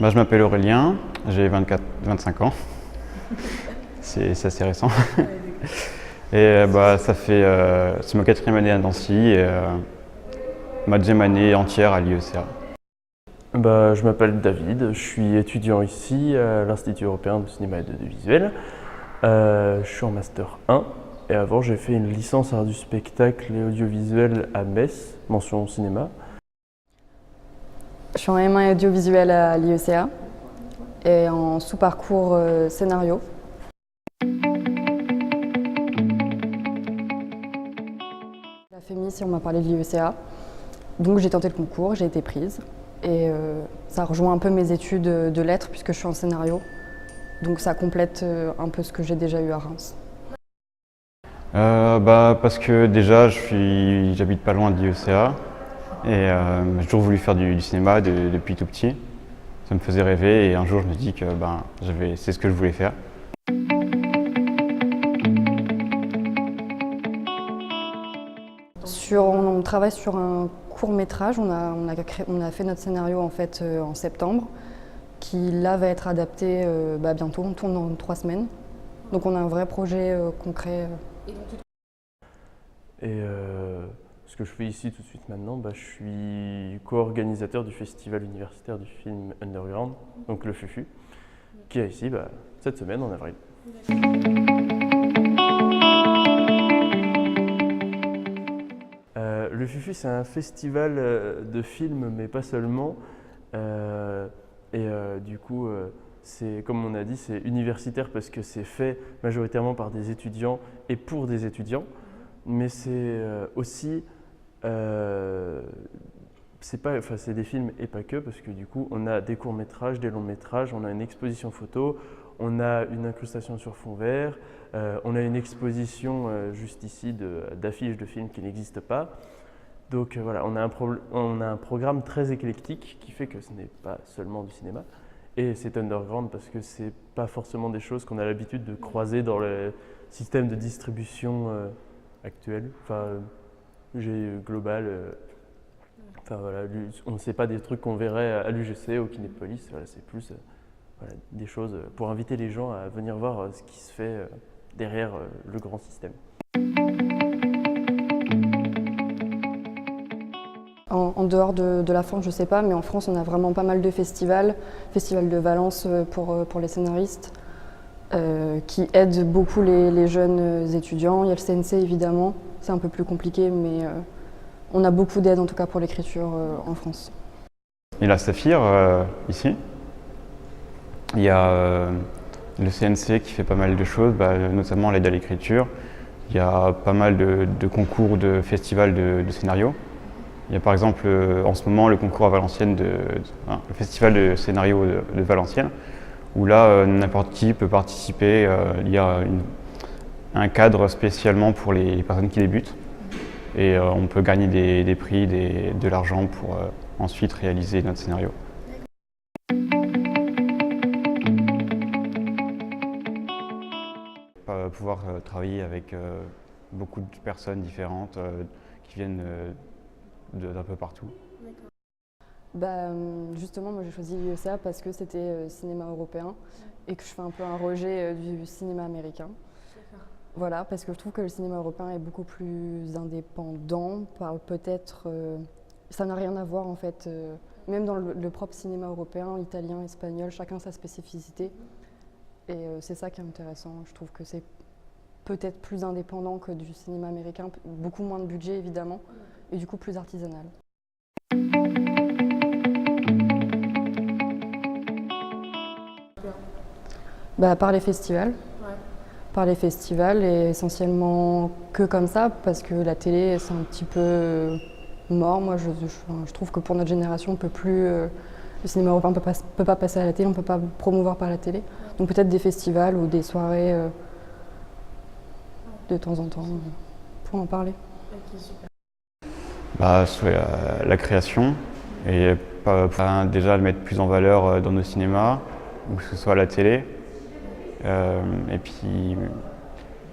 Je m'appelle Aurélien, j'ai 25 ans, c'est assez récent. Et c'est ma 4e année à Nancy et ma 2e année entière à l'IECA. Je m'appelle David, je suis étudiant ici à l'Institut européen de cinéma et d'audiovisuel. Je suis en Master 1 et avant j'ai fait une licence art du spectacle et audiovisuel à Metz, mention cinéma. Je suis en M1 audiovisuel à l'IECA et en sous-parcours scénario. La FEMIS, on m'a parlé de l'IECA, donc j'ai tenté le concours, j'ai été prise. Et ça rejoint un peu mes études de lettres puisque je suis en scénario. Donc ça complète un peu ce que j'ai déjà eu à Reims. Parce que déjà j'habite pas loin de l'IECA et j'ai toujours voulu faire du cinéma depuis tout petit. Ça me faisait rêver et un jour je me dis que c'est ce que je voulais faire. On travaille sur un court-métrage, on a fait notre scénario en fait en septembre, qui là va être adapté bientôt, on tourne dans 3 semaines. Donc on a un vrai projet concret. Et ce que je fais ici tout de suite maintenant, je suis co-organisateur du festival universitaire du film Underground, donc le FUFU, qui est ici cette semaine en avril. Le FUFU, c'est un festival de films, mais pas seulement. C'est, comme on a dit, c'est universitaire parce que c'est fait majoritairement par des étudiants et pour des étudiants. Mais c'est aussi, c'est des films et pas que, parce que du coup, on a des courts-métrages, des longs-métrages, on a une exposition photo, on a une incrustation sur fond vert, on a une exposition juste ici d'affiches de films qui n'existent pas. Donc voilà, on a un programme très éclectique qui fait que ce n'est pas seulement du cinéma. Et c'est underground parce que c'est pas forcément des choses qu'on a l'habitude de croiser dans le système de distribution actuel, global. On ne sait pas des trucs qu'on verrait à l'UGC, au Kinépolis. C'est plus des choses pour inviter les gens à venir voir ce qui se fait derrière le grand système. En dehors de la France, je ne sais pas, mais en France, on a vraiment pas mal de festivals. Festival de Valence pour les scénaristes, qui aident beaucoup les jeunes étudiants. Il y a le CNC, évidemment, c'est un peu plus compliqué, mais on a beaucoup d'aide, en tout cas pour l'écriture en France. Il y a la Saphir, ici. Il y a le CNC qui fait pas mal de choses, notamment l'aide à l'écriture. Il y a pas mal de concours, de festivals de scénario. Il y a par exemple en ce moment le concours à Valenciennes, le festival de scénario de Valenciennes, où là n'importe qui peut participer. Il y a un cadre spécialement pour les personnes qui débutent et on peut gagner des prix, de l'argent pour ensuite réaliser notre scénario. Pouvoir travailler avec beaucoup de personnes différentes qui viennent d'un peu partout. Justement, moi j'ai choisi l'IECA parce que c'était cinéma européen et que je fais un peu un rejet du cinéma américain. Voilà, parce que je trouve que le cinéma européen est beaucoup plus indépendant, ça n'a rien à voir en fait, même dans le propre cinéma européen, italien, espagnol, chacun sa spécificité. Et c'est ça qui est intéressant, je trouve que c'est peut-être plus indépendant que du cinéma américain, beaucoup moins de budget évidemment, et du coup plus artisanal. Par les festivals. Ouais. Par les festivals et essentiellement que comme ça, parce que la télé c'est un petit peu mort. Moi je trouve que pour notre génération on peut plus, le cinéma européen peut pas passer à la télé, on peut pas promouvoir par la télé. Donc peut-être des festivals ou des soirées de temps en temps pour en parler. Ok, super. Sur la création et déjà le mettre plus en valeur dans nos cinémas, ou que ce soit à la télé, et puis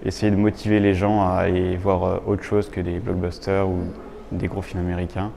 essayer de motiver les gens à aller voir autre chose que des blockbusters ou des gros films américains.